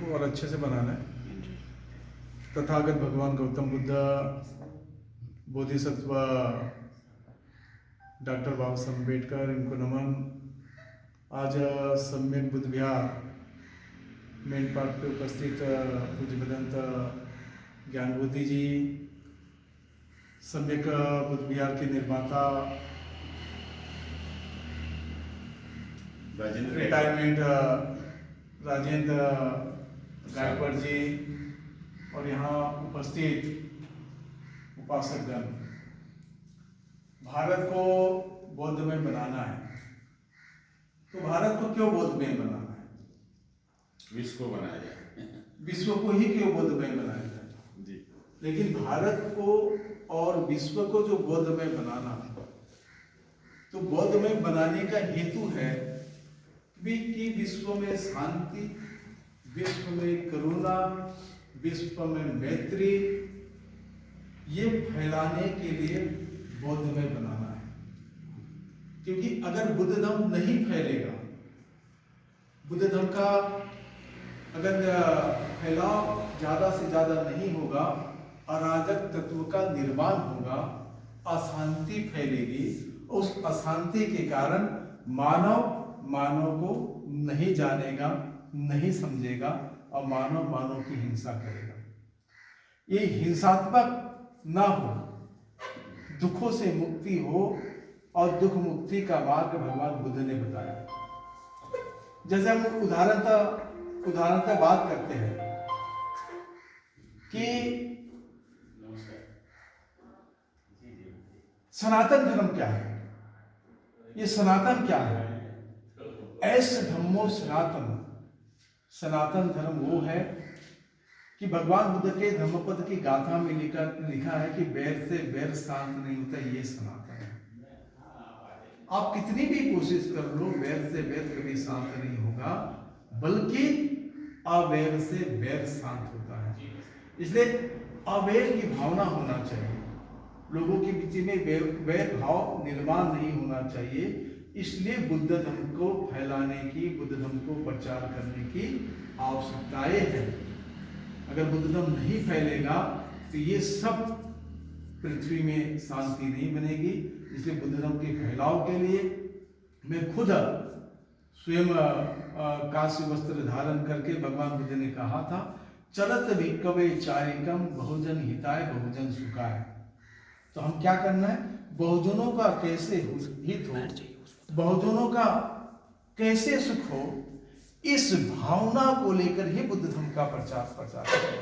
को और अच्छे से बनाना है। तथागत भगवान गौतम बुद्ध, बोधिसत्व डॉक्टर बाबा साहब अम्बेडकर, इनको नमन। आज सम्यक बुद्ध विहार मेन पार्ट पे उपस्थित पूज्य भदंत ज्ञानबोधि जी, सम्यक बुद्ध विहार के निर्माता, रिटायरमेंट राजेंद्र गायकवाड़ जी, और यहाँ उपस्थित उपासकगण। भारत को बौद्धमय बनाना है, तो भारत को क्यों बौद्धमय बनाना है? विश्व को बनाया जाए, विश्व को ही क्यों बौद्धमय बनाया जाए जी। लेकिन भारत को और विश्व को जो बौद्धमय बनाना है, तो बौद्धमय बनाने का हेतु है कि विश्व में शांति, विश्व में करुणा, विश्व में मैत्री, ये फैलाने के लिए बौद्धमय बनाना है। क्योंकि अगर बुद्ध धर्म नहीं फैलेगा, बुद्ध धर्म का अगर फैलाव ज्यादा से ज्यादा नहीं होगा, अराजक तत्व का निर्माण होगा, अशांति फैलेगी, उस अशांति के कारण मानव को नहीं जानेगा, नहीं समझेगा और मानव की हिंसा करेगा। ये हिंसात्मक ना हो, दुखों से मुक्ति हो, और दुख मुक्ति का मार्ग भगवान बुद्ध ने बताया। जैसे हम उदाहरणतः बात करते हैं कि सनातन धर्म क्या है। ये सनातन क्या है? ऐसे धम्मो सनातन। सनातन धर्म वो है कि भगवान बुद्ध के धम्मपद की गाथा में लिखा है कि बैर से बैर शांत नहीं होता, ये सनातन है। आप कितनी भी कोशिश कर लो, बैर से बैर कभी शांत नहीं होगा, बल्कि अवैर से बैर शांत होता है। इसलिए अवैर की भावना होना चाहिए, लोगों के बीच में वैर भाव निर्माण नहीं होना चाहिए। इसलिए बुद्ध धर्म को फैलाने की, बुद्ध धर्म को प्रचार करने की आवश्यकताएं है। अगर बुद्ध धर्म नहीं फैलेगा तो ये सब पृथ्वी में शांति नहीं बनेगी। इसलिए बुद्ध धर्म के फैलाव के लिए मैं खुद स्वयं काशी वस्त्र धारण करके, भगवान बुद्ध ने कहा था, चलत भिक्खवे चारिकम बहुजन हिताय बहुजन सुखाय। तो हम क्या करना है? बहुजनों का कैसे हित हो, बहुजनों का कैसे सुख हो, इस भावना को लेकर ही बुद्ध धर्म का प्रचार करें।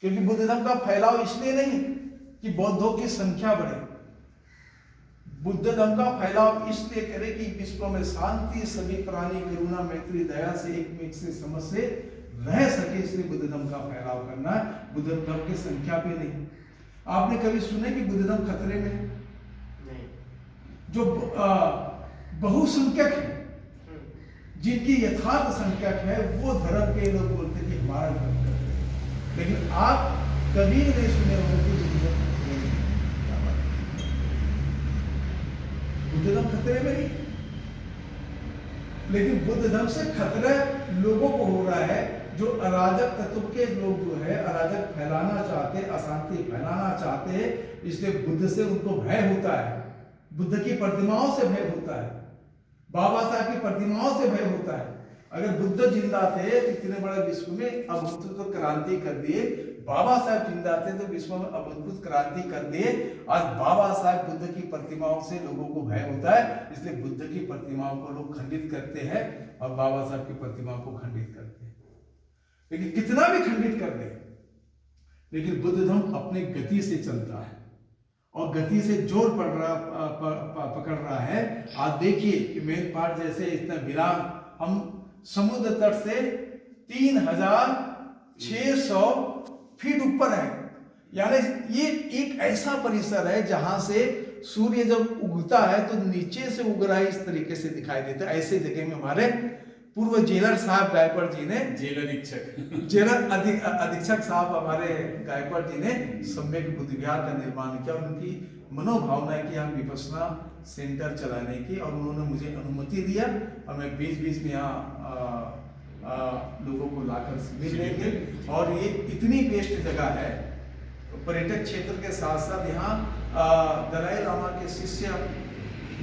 क्योंकि बुद्ध धर्म का फैलाव इसलिए नहीं कि बौद्धों की संख्या बढ़े, बुद्ध धर्म का फैलाव इसलिए करे कि विश्व में शांति, सभी प्राणी करुणा, मैत्री, दया से एक से समझ से रह सके। इसलिए बुद्ध धर्म का फैलाव करना है, बुद्ध धर्म की संख्या पे नहीं। आपने कभी सुने कि बुद्ध धर्म खतरे में नहीं? जो बहुसंख्यक है, जिनकी यथार्थ संख्यक है, वो धर्म के लोग बोलते हैं कि हमारा धर्म खतरे में। लेकिन आप कभी नहीं सुने होंगे कि बुद्ध धर्म खतरे में नहीं। लेकिन बुद्ध धर्म से खतरा लोगों को हो रहा है, जो अराजक तत्व के लोग जो है अराजक फैलाना चाहते, अशांति फैलाना चाहते हैं। इसलिए बुद्ध से उनको भय होता है, बुद्ध की प्रतिमाओं से भय होता है, बाबा साहब की प्रतिमाओं से भय होता है। अगर बुद्ध जिंदा थे तो इतने बड़े विश्व में अभूतपूर्व क्रांति कर दिए, बाबा साहब जिंदा थे तो विश्व में अभूतपूर्व क्रांति कर दिए। आज बाबा साहब बुद्ध की प्रतिमाओं से लोगों को भय होता है, इसलिए बुद्ध की प्रतिमाओं को लोग खंडित करते हैं और बाबा साहब की प्रतिमाओं को खंडित करते हैं। लेकिन कितना भी खंडित कर दे, लेकिन बुद्ध धर्म अपने गति से चलता है और गति से जोर पकड़ रहा है। आप देखिए कि मेन पार्ट जैसे इतना विराम, हम समुद्र तट से 3600 फीट ऊपर है। यानी ये एक ऐसा परिसर है जहां से सूर्य जब उगता है तो नीचे से उग रहा है, इस तरीके से दिखाई देता है। ऐसे जगह में हमारे पूर्व जेलर साहब गायकवाड़ जी ने, जेलर अधीक्षक साहब हमारे गायकवाड़ जी ने सम्यक बुद्ध विहार का निर्माण किया। उनकी मनोभावना है कि हम विपश्यना सेंटर चलाने की, और उन्होंने मुझे अनुमति दिया और मैं बीच बीच में यहाँ लोगों को लाकर शिविर देंगे। और ये इतनी बेस्ट जगह है, पर्यटक क्षेत्र के साथ साथ यहाँ दलाई लामा के शिष्य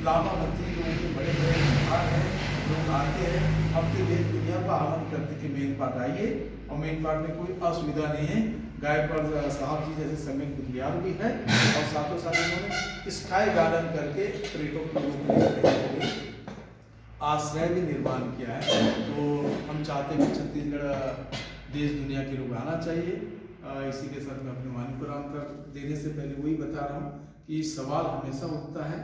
लामा मंत्री लोगों के बड़े बड़े विभाग हैं, लोग आते हैं, अपने देश दुनिया को आह्वान करते कि मेन पार्ट आइए। और मेन पार्ट में कोई असुविधा नहीं है, गायकवाड़ साहब जी जैसे सम्यक बुद्धियार भी है, और साथों साथ उन्होंने स्काई गार्डन करके पर्यटकों को आश्रय भी निर्माण किया है। तो हम चाहते हैं कि छत्तीसगढ़ देश दुनिया के लोग आना चाहिए। इसी के साथ मैं अपने वाणी को राम कर देने से पहले वही बता रहा हूँ कि सवाल हमेशा उठता है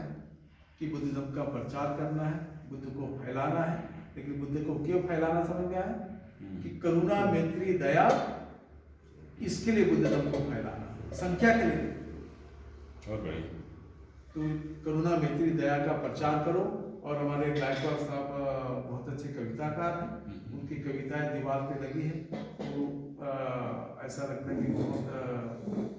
कि बुद्धिज्म का प्रचार करना है, बुद्ध को फैलाना है, लेकिन बुद्ध को क्यों फैलाना समझ में आया कि करुणा मैत्री दया, इसके लिए बुद्धिज्म को फैलाना, संख्या के लिए। बहुत बढ़िया। तो करुणा मैत्री दया का प्रचार करो। और हमारे गायकवाड़ साहब बहुत अच्छे कविताकार हैं, उनकी कविताएं दीवार पे लगी है, तो ऐसा लगता है कि बहुत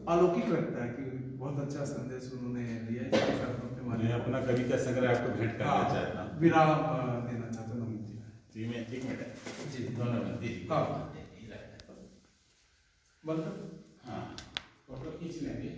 अलौकिक लगता है कि बहुत अच्छा संदेश उन्होंने दिया है। इसके साथ मैं अपना कविता संग्रह आपको भेंट करना चाहता हूँ, विराम देना चाहता हूँ नमित जी। जी मैं 1 मिनट जी धन्यवाद जी। हाँ बंद। हाँ फोटो खींच लेंगे।